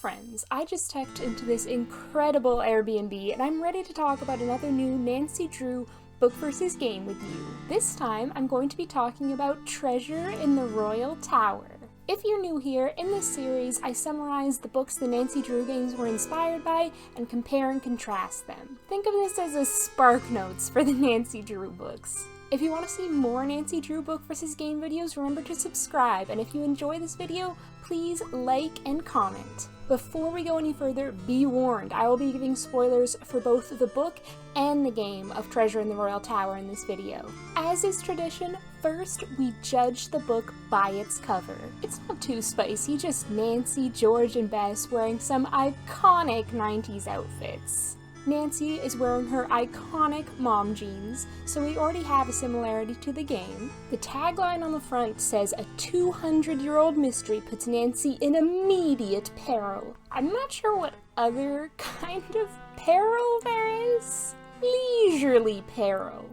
friends, I just checked into this incredible Airbnb and I'm ready to talk about another new Nancy Drew book versus game with you. This time I'm going to be talking about Treasure in the Royal Tower. If you're new here, in this series I summarize the books the Nancy Drew games were inspired by and compare and contrast them. Think of this as a Spark Notes for the Nancy Drew books. If you want to see more Nancy Drew book versus game videos, remember to subscribe, and if you enjoy this video, please like and comment. Before we go any further, be warned, I will be giving spoilers for both the book and the game of Treasure in the Royal Tower in this video. As is tradition, first we judge the book by its cover. It's not too spicy, just Nancy, George, and Bess wearing some iconic 90s outfits. Nancy is wearing her iconic mom jeans, so we already have a similarity to the game. The tagline on the front says, "A 200-year-old mystery puts Nancy in immediate peril." I'm not sure what other kind of peril there is. Leisurely peril.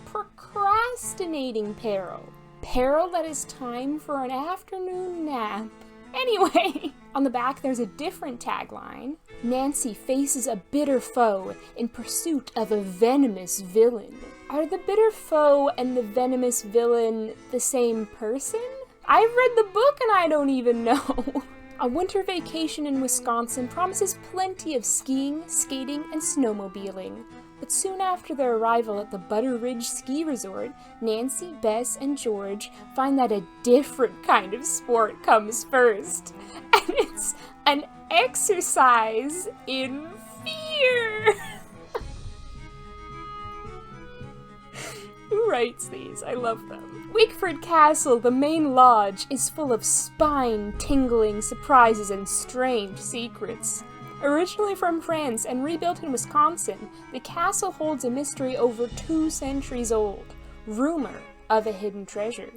Procrastinating peril. Peril that is time for an afternoon nap. Anyway, on the back there's a different tagline. Nancy faces a bitter foe in pursuit of a venomous villain. Are the bitter foe and the venomous villain the same person? I've read the book and I don't even know. A winter vacation in Wisconsin promises plenty of skiing, skating, and snowmobiling. But soon after their arrival at the Butter Ridge Ski Resort, Nancy, Bess, and George find that a different kind of sport comes first. And it's an exercise in fear! Who writes these? I love them. Wickford Castle, the main lodge, is full of spine-tingling surprises and strange secrets. Originally from France and rebuilt in Wisconsin, the castle holds a mystery over 2 centuries old. Rumor of a hidden treasure.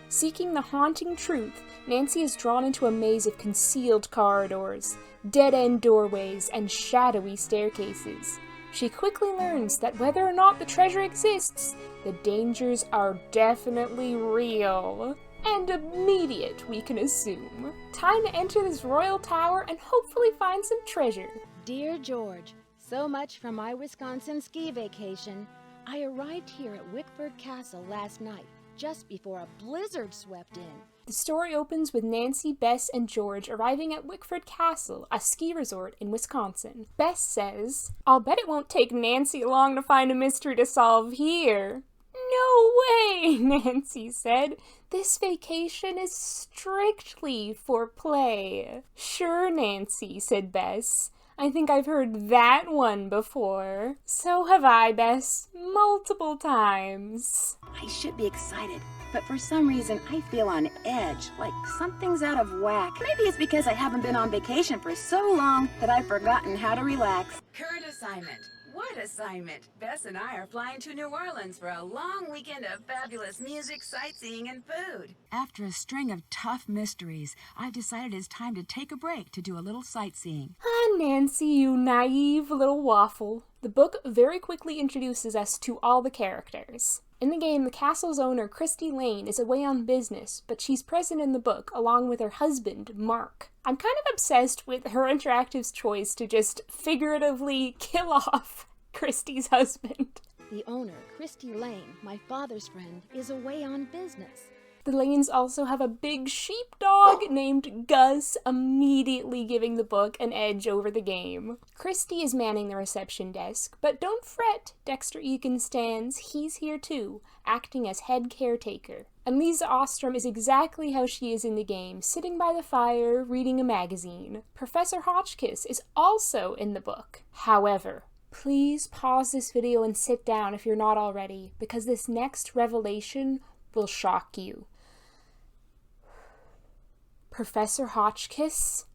Seeking the haunting truth, Nancy is drawn into a maze of concealed corridors, dead-end doorways, and shadowy staircases. She quickly learns that whether or not the treasure exists, the dangers are definitely real. And immediate, we can assume. Time to enter this royal tower and hopefully find some treasure. Dear George, so much from my Wisconsin ski vacation. I arrived here at Wickford Castle last night, just before a blizzard swept in. The story opens with Nancy, Bess, and George arriving at Wickford Castle, a ski resort in Wisconsin. Bess says, "I'll bet it won't take Nancy long to find a mystery to solve here." "No way," Nancy said. "This vacation is strictly for play." "Sure, Nancy," said Bess. "I think I've heard that one before." "So have I, Bess. Multiple times." I should be excited, but for some reason I feel on edge, like something's out of whack. Maybe it's because I haven't been on vacation for so long that I've forgotten how to relax. Current assignment. What assignment? Bess and I are flying to New Orleans for a long weekend of fabulous music, sightseeing, and food. After a string of tough mysteries, I've decided it's time to take a break to do a little sightseeing. Ah, Nancy, you naive little waffle. The book very quickly introduces us to all the characters. In the game, the castle's owner, Christy Lane, is away on business, but she's present in the book, along with her husband, Mark. I'm kind of obsessed with her interactive's choice to just figuratively kill off Christy's husband. The owner, Christy Lane, my father's friend, is away on business. The Lanes also have a big sheepdog named Gus, immediately giving the book an edge over the game. Christy is manning the reception desk, but don't fret, Dexter Egan stands, he's here too, acting as head caretaker. And Lisa Ostrom is exactly how she is in the game, sitting by the fire, reading a magazine. Professor Hotchkiss is also in the book. However, please pause this video and sit down if you're not already, because this next revelation will shock you. Professor Hotchkiss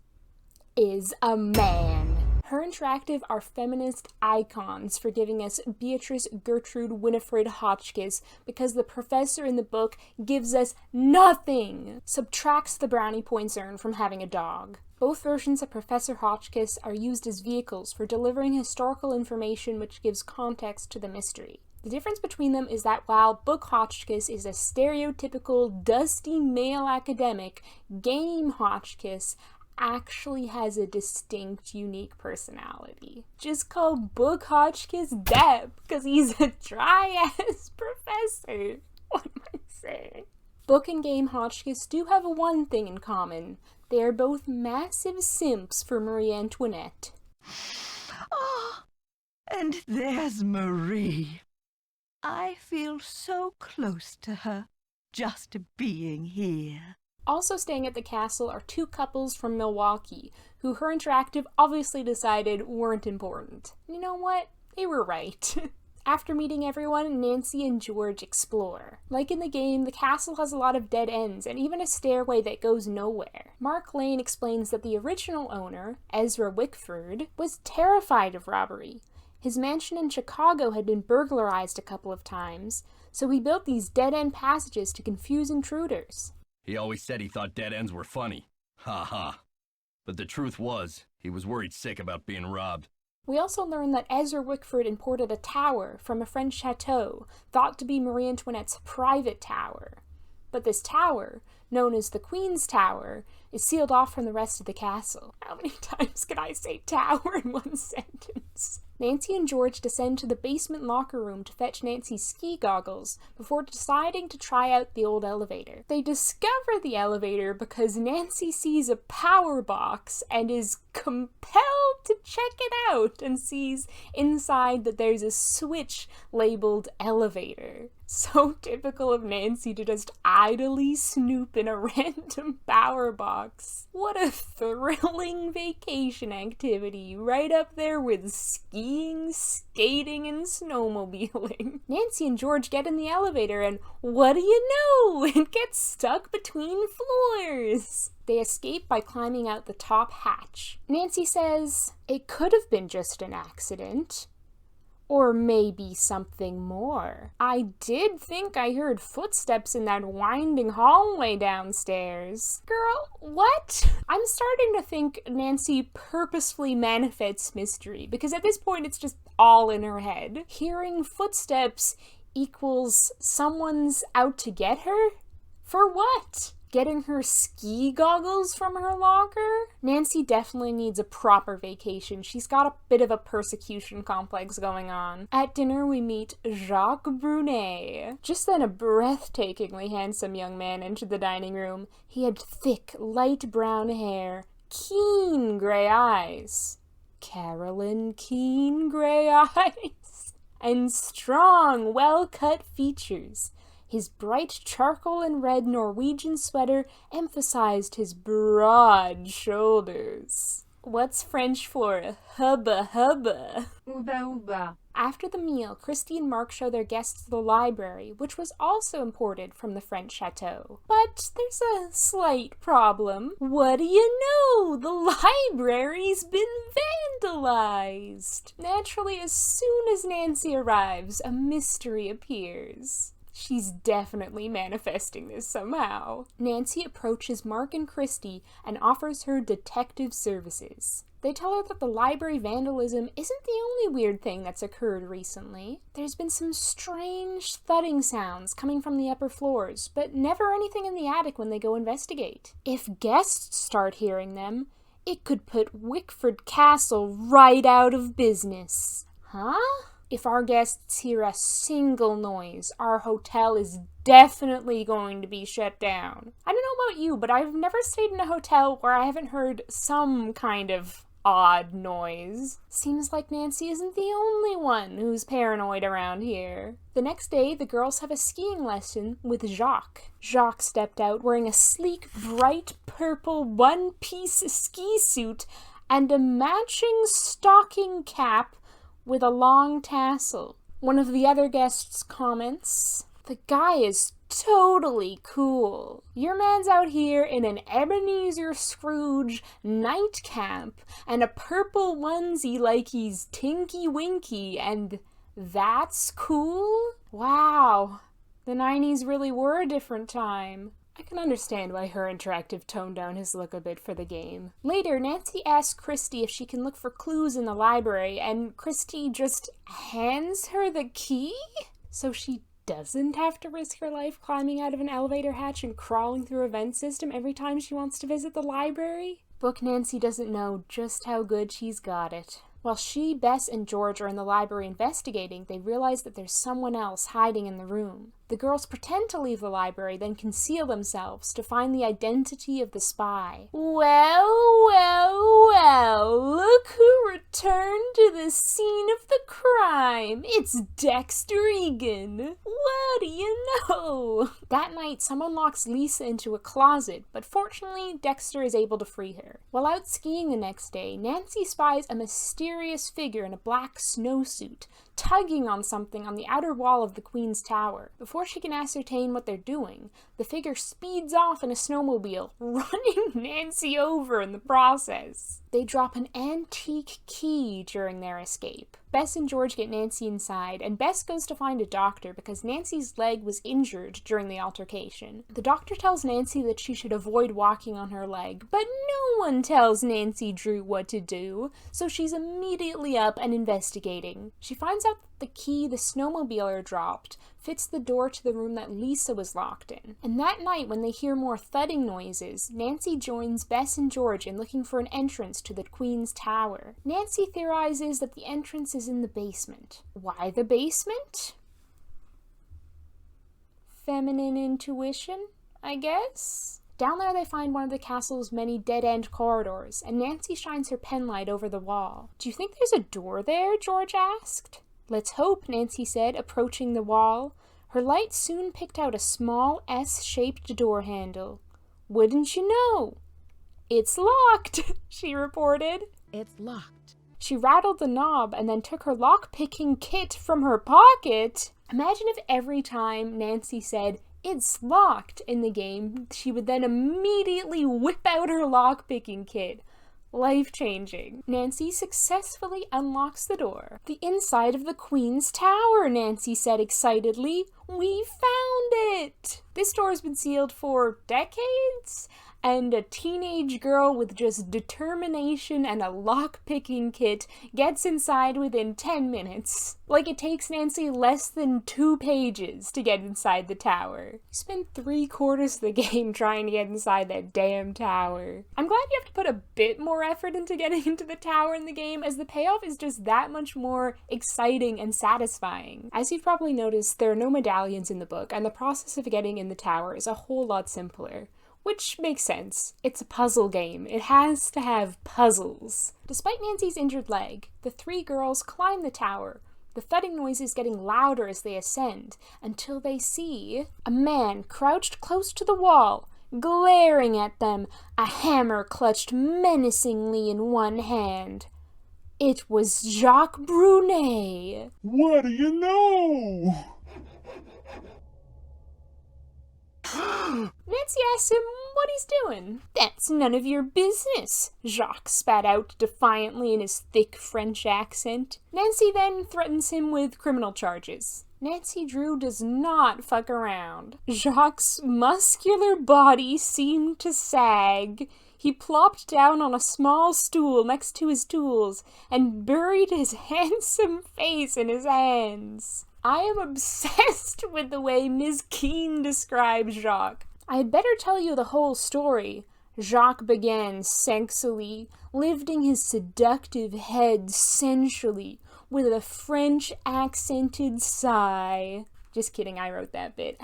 is a man. Her interactive are feminist icons for giving us Beatrice Gertrude Winifred Hotchkiss because the professor in the book gives us nothing, subtracts the brownie points earned from having a dog. Both versions of Professor Hotchkiss are used as vehicles for delivering historical information which gives context to the mystery. The difference between them is that while Book Hotchkiss is a stereotypical, dusty male academic, Game Hotchkiss actually has a distinct, unique personality. Just call Book Hotchkiss Deb, because he's a dry-ass professor. What am I saying? Book and Game Hotchkiss do have one thing in common. They are both massive simps for Marie Antoinette. Ah, and there's Marie. I feel so close to her, just being here. Also staying at the castle are two couples from Milwaukee, who Her Interactive obviously decided weren't important. You know what? They were right. After meeting everyone, Nancy and George explore. Like in the game, the castle has a lot of dead ends and even a stairway that goes nowhere. Mark Lane explains that the original owner, Ezra Wickford, was terrified of robbery. His mansion in Chicago had been burglarized a couple of times, so he built these dead-end passages to confuse intruders. He always said he thought dead ends were funny. Ha ha. But the truth was, he was worried sick about being robbed. We also learn that Ezra Wickford imported a tower from a French chateau, thought to be Marie Antoinette's private tower. But this tower, known as the Queen's Tower, is sealed off from the rest of the castle. How many times can I say tower in one sentence? Nancy and George descend to the basement locker room to fetch Nancy's ski goggles before deciding to try out the old elevator. They discover the elevator because Nancy sees a power box and is compelled to check it out and sees inside that there's a switch labeled elevator. So typical of Nancy to just idly snoop in a random power box. What a thrilling vacation activity, right up there with skiing, skating, and snowmobiling. Nancy and George get in the elevator and what do you know? It gets stuck between floors. They escape by climbing out the top hatch. Nancy says, "It could have been just an accident. Or maybe something more. I did think I heard footsteps in that winding hallway downstairs." Girl, what? I'm starting to think Nancy purposefully manifests mystery, because at this point it's just all in her head. Hearing footsteps equals someone's out to get her? For what? Getting her ski goggles from her locker? Nancy definitely needs a proper vacation. She's got a bit of a persecution complex going on. At dinner, we meet Jacques Brunet. Just then, a breathtakingly handsome young man entered the dining room. He had thick, light brown hair, keen gray eyes. Carolyn Keen gray eyes. And strong, well-cut features. His bright charcoal and red Norwegian sweater emphasized his broad shoulders. What's French for hubba hubba? Uba uba. After the meal, Christy and Mark show their guests the library, which was also imported from the French chateau. But there's a slight problem. What do you know? The library's been vandalized. Naturally, as soon as Nancy arrives, a mystery appears. She's definitely manifesting this somehow. Nancy approaches Mark and Christy and offers her detective services. They tell her that the library vandalism isn't the only weird thing that's occurred recently. There's been some strange thudding sounds coming from the upper floors, but never anything in the attic when they go investigate. If guests start hearing them, it could put Wickford Castle right out of business. Huh? If our guests hear a single noise, our hotel is definitely going to be shut down. I don't know about you, but I've never stayed in a hotel where I haven't heard some kind of odd noise. Seems like Nancy isn't the only one who's paranoid around here. The next day, the girls have a skiing lesson with Jacques. Jacques stepped out wearing a sleek, bright purple one-piece ski suit and a matching stocking cap with a long tassel. One of the other guests comments, "The guy is totally cool. Your man's out here in an Ebenezer Scrooge nightcap and a purple onesie like he's Tinky Winky, and that's cool? Wow, the 90s really were a different time." I can understand why Her Interactive toned down his look a bit for the game. Later, Nancy asks Christy if she can look for clues in the library, and Christy just hands her the key? So she doesn't have to risk her life climbing out of an elevator hatch and crawling through a vent system every time she wants to visit the library? Book Nancy doesn't know just how good she's got it. While she, Bess, and George are in the library investigating, they realize that there's someone else hiding in the room. The girls pretend to leave the library, then conceal themselves to find the identity of the spy. Well, well, well, look who returned to the scene of the crime. It's Dexter Egan. What do you know? That night, someone locks Lisa into a closet, but fortunately, Dexter is able to free her. While out skiing the next day, Nancy spies a mysterious figure in a black snowsuit, tugging on something on the outer wall of the Queen's Tower. Before she can ascertain what they're doing, the figure speeds off in a snowmobile, running Nancy over in the process. They drop an antique key during their escape. Bess and George get Nancy inside, and Bess goes to find a doctor because Nancy's leg was injured during the altercation. The doctor tells Nancy that she should avoid walking on her leg, but no one tells Nancy Drew what to do, so she's immediately up and investigating. She finds out that the key the snowmobiler dropped fits the door to the room that Lisa was locked in. And that night, when they hear more thudding noises, Nancy joins Bess and George in looking for an entrance to the Queen's Tower. Nancy theorizes that the entrance is in the basement. Why the basement? Feminine intuition, I guess? Down there they find one of the castle's many dead-end corridors, and Nancy shines her penlight over the wall. Do you think there's a door there? George asked. Let's hope, Nancy said, approaching the wall. Her light soon picked out a small S-shaped door handle. Wouldn't you know? It's locked, she reported. It's locked. She rattled the knob and then took her lock-picking kit from her pocket. Imagine if every time Nancy said, "It's locked," in the game, she would then immediately whip out her lock-picking kit. Life-changing. Nancy successfully unlocks the door. The inside of the Queen's Tower, Nancy said excitedly. We found it! This door has been sealed for decades, and a teenage girl with just determination and a lock-picking kit gets inside within 10 minutes. Like it takes Nancy less than 2 pages to get inside the tower. You spend 3/4 of the game trying to get inside that damn tower. I'm glad you have to put a bit more effort into getting into the tower in the game, as the payoff is just that much more exciting and satisfying. As you've probably noticed, there are no medallions in the book, and the process of getting in the tower is a whole lot simpler. Which makes sense. It's a puzzle game. It has to have puzzles. Despite Nancy's injured leg, the 3 girls climb the tower, the thudding noises getting louder as they ascend, until they see a man crouched close to the wall, glaring at them, a hammer clutched menacingly in one hand. It was Jacques Brunet. What do you know? Nancy asks him what he's doing. That's none of your business, Jacques spat out defiantly in his thick French accent. Nancy then threatens him with criminal charges. Nancy Drew does not fuck around. Jacques' muscular body seemed to sag. He plopped down on a small stool next to his tools and buried his handsome face in his hands. I am obsessed with the way Ms. Keene describes Jacques. I had better tell you the whole story. Jacques began sexily, lifting his seductive head sensually, with a French-accented sigh. Just kidding, I wrote that bit.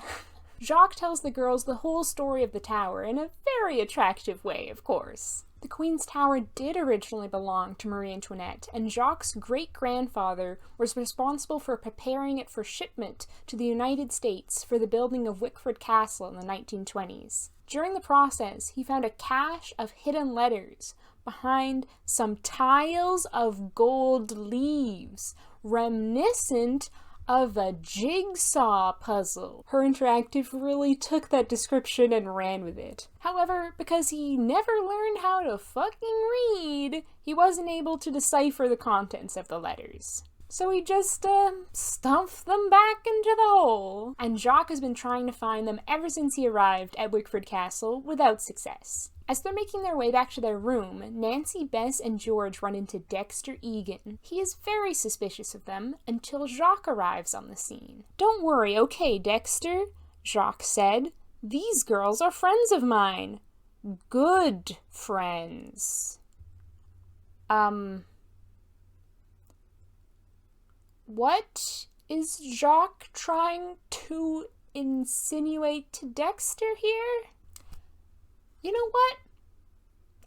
Jacques tells the girls the whole story of the tower in a very attractive way, of course. The Queen's Tower did originally belong to Marie Antoinette, and Jacques' great-grandfather was responsible for preparing it for shipment to the United States for the building of Wickford Castle in the 1920s. During the process, he found a cache of hidden letters behind some tiles of gold leaves, reminiscent of a jigsaw puzzle. Her Interactive really took that description and ran with it. However, because he never learned how to fucking read, he wasn't able to decipher the contents of the letters. So he just, stuffed them back into the hole. And Jacques has been trying to find them ever since he arrived at Wickford Castle without success. As they're making their way back to their room, Nancy, Bess, and George run into Dexter Egan. He is very suspicious of them until Jacques arrives on the scene. "Don't worry, okay, Dexter," Jacques said. "These girls are friends of mine. Good friends." What is Jacques trying to insinuate to Dexter here? You know what?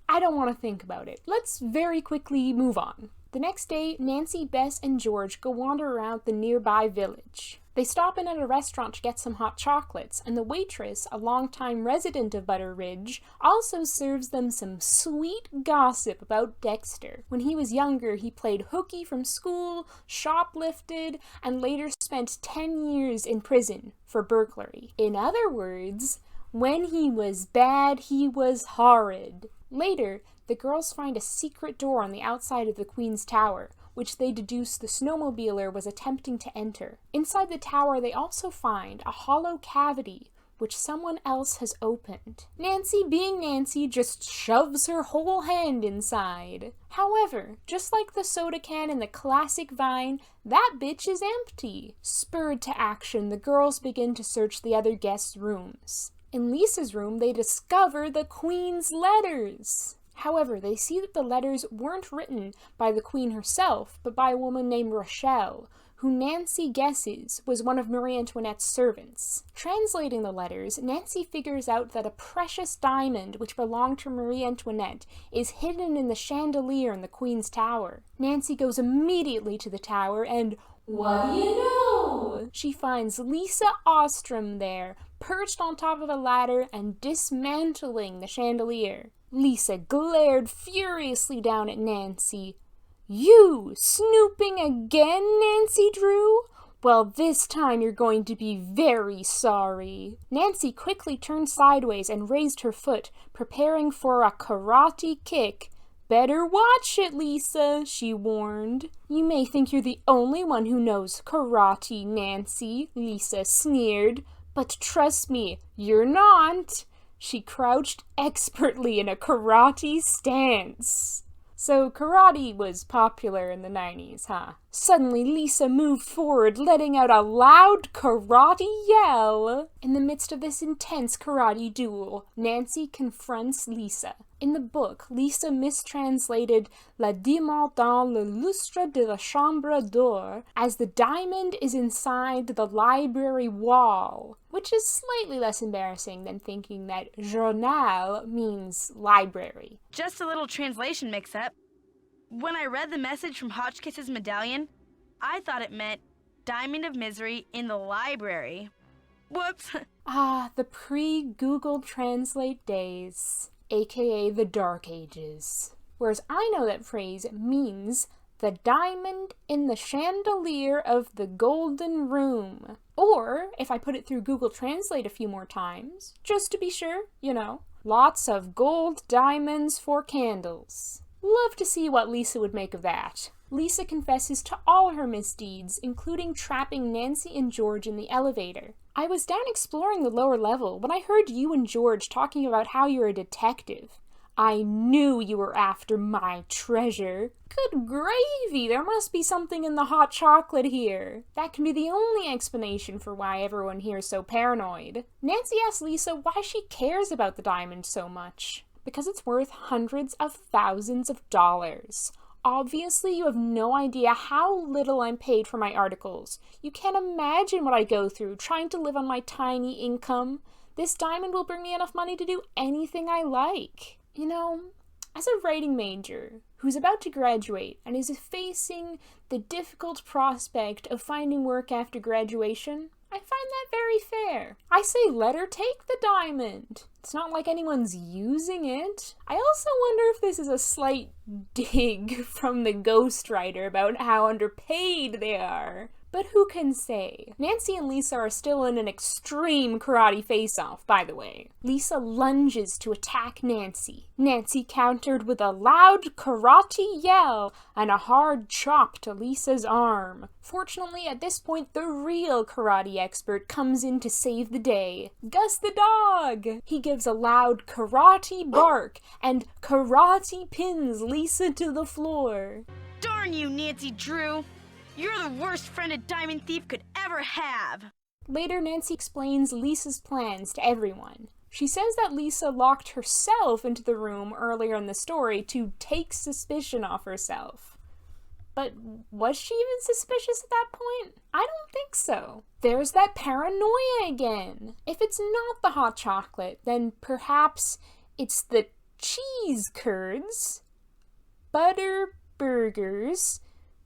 I don't want to think about it. Let's very quickly move on. The next day, Nancy, Bess, and George go wander around the nearby village. They stop in at a restaurant to get some hot chocolates, and the waitress, a longtime resident of Butter Ridge, also serves them some sweet gossip about Dexter. When he was younger, he played hooky from school, shoplifted, and later spent 10 years in prison for burglary. In other words, when he was bad, he was horrid. Later, the girls find a secret door on the outside of the Queen's Tower, which they deduce the snowmobiler was attempting to enter. Inside the tower, they also find a hollow cavity, which someone else has opened. Nancy, being Nancy, just shoves her whole hand inside. However, just like the soda can in the classic Vine, that bitch is empty. Spurred to action, the girls begin to search the other guests' rooms. In Lisa's room, they discover the Queen's letters. However, they see that the letters weren't written by the Queen herself, but by a woman named Rochelle, who Nancy guesses was one of Marie Antoinette's servants. Translating the letters, Nancy figures out that a precious diamond which belonged to Marie Antoinette is hidden in the chandelier in the Queen's Tower. Nancy goes immediately to the tower and, what do you know? She finds Lisa Ostrom there, perched on top of a ladder and dismantling the chandelier. Lisa glared furiously down at Nancy. "You snooping again, Nancy Drew? Well, this time you're going to be very sorry." Nancy quickly turned sideways and raised her foot, preparing for a karate kick. "Better watch it, Lisa," she warned. "You may think you're the only one who knows karate, Nancy," Lisa sneered. "But trust me, you're not." She crouched expertly in a karate stance. So karate was popular in the 90s, huh? Suddenly Lisa moved forward, letting out a loud karate yell. In the midst of this intense karate duel, Nancy confronts Lisa. In the book, Lisa mistranslated "la diamant dans le lustre de la chambre d'or" as "the diamond is inside the library wall," which is slightly less embarrassing than thinking that journal means library. Just a little translation mix-up. When I read the message from Hotchkiss's medallion, I thought it meant Diamond of Misery in the library. Whoops. Ah, the pre-Google Translate days, aka the Dark Ages. Whereas I know that phrase means the diamond in the chandelier of the golden room. Or, if I put it through Google Translate a few more times, just to be sure, you know, lots of gold diamonds for candles. Love to see what Lisa would make of that. Lisa confesses to all her misdeeds, including trapping Nancy and George in the elevator. "I was down exploring the lower level when I heard you and George talking about how you're a detective. I knew you were after my treasure. Good gravy, there must be something in the hot chocolate here. That can be the only explanation for why everyone here is so paranoid." Nancy asks Lisa why she cares about the diamond so much. "Because it's worth hundreds of thousands of dollars. Obviously, you have no idea how little I'm paid for my articles. You can't imagine what I go through trying to live on my tiny income. This diamond will bring me enough money to do anything I like." You know, as a writing major who's about to graduate and is facing the difficult prospect of finding work after graduation, I find that very fair. I say let her take the diamond. It's not like anyone's using it. I also wonder if this is a slight dig from the ghostwriter about how underpaid they are. But who can say? Nancy and Lisa are still in an extreme karate face-off, by the way. Lisa lunges to attack Nancy. Nancy countered with a loud karate yell and a hard chop to Lisa's arm. Fortunately, at this point, the real karate expert comes in to save the day. Gus the dog! He gives a loud karate bark and karate pins Lisa to the floor. Darn you, Nancy Drew! You're the worst friend a diamond thief could ever have! Later, Nancy explains Lisa's plans to everyone. She says that Lisa locked herself into the room earlier in the story to take suspicion off herself. But was she even suspicious at that point? I don't think so. There's that paranoia again. If it's not the hot chocolate, then perhaps it's the cheese curds, butter burgers,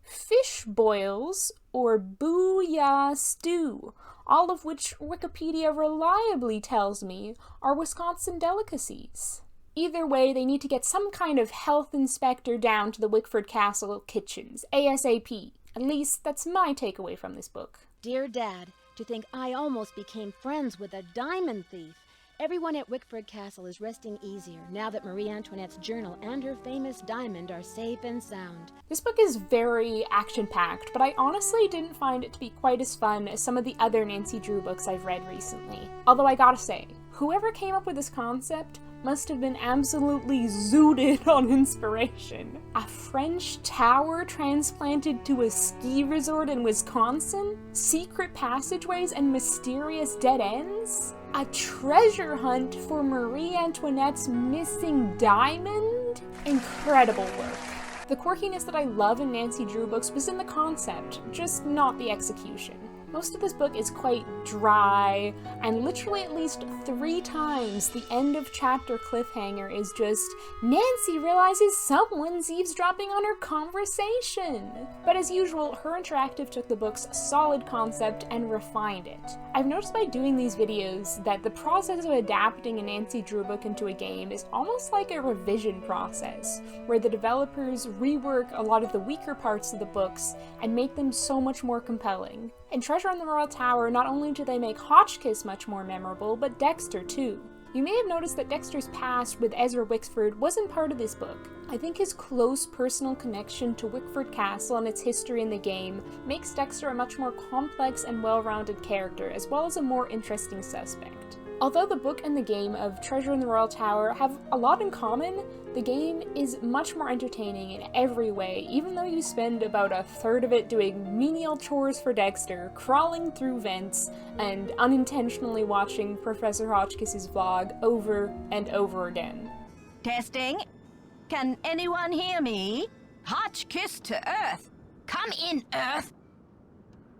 fish boils, or booyah stew, all of which Wikipedia reliably tells me are Wisconsin delicacies. Either way, they need to get some kind of health inspector down to the Wickford Castle kitchens, ASAP. At least, that's my takeaway from this book. Dear Dad, to think I almost became friends with a diamond thief. Everyone at Wickford Castle is resting easier now that Marie Antoinette's journal and her famous diamond are safe and sound. This book is very action-packed, but I honestly didn't find it to be quite as fun as some of the other Nancy Drew books I've read recently. Although I gotta say, whoever came up with this concept must have been absolutely zooted on inspiration. A French tower transplanted to a ski resort in Wisconsin? Secret passageways and mysterious dead ends? A treasure hunt for Marie Antoinette's missing diamond? Incredible work. The quirkiness that I love in Nancy Drew books was in the concept, just not the execution. Most of this book is quite dry, and literally at least 3 times the end of chapter cliffhanger is just, Nancy realizes someone's eavesdropping on her conversation. But as usual, Her Interactive took the book's solid concept and refined it. I've noticed by doing these videos that the process of adapting a Nancy Drew book into a game is almost like a revision process, where the developers rework a lot of the weaker parts of the books and make them so much more compelling. In Treasure in the Royal Tower, not only do they make Hotchkiss much more memorable, but Dexter too. You may have noticed that Dexter's past with Ezra Wickford wasn't part of this book. I think his close personal connection to Wickford Castle and its history in the game makes Dexter a much more complex and well-rounded character, as well as a more interesting suspect. Although the book and the game of Treasure in the Royal Tower have a lot in common, the game is much more entertaining in every way, even though you spend about a third of it doing menial chores for Dexter, crawling through vents, and unintentionally watching Professor Hotchkiss's vlog over and over again. Testing. Can anyone hear me? Hotchkiss to Earth. Come in, Earth.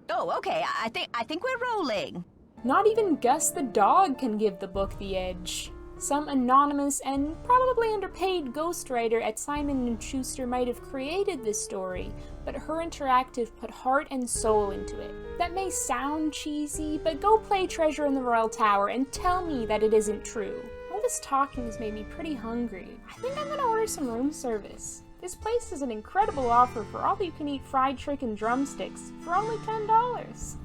Oh, okay. I think we're rolling. Not even Gus the dog can give the book the edge. Some anonymous and probably underpaid ghostwriter at Simon & Schuster might have created this story, but Her Interactive put heart and soul into it. That may sound cheesy, but go play Treasure in the Royal Tower and tell me that it isn't true. All this talking has made me pretty hungry. I think I'm gonna order some room service. This place has an incredible offer for all-you-can-eat fried chicken drumsticks for only $10.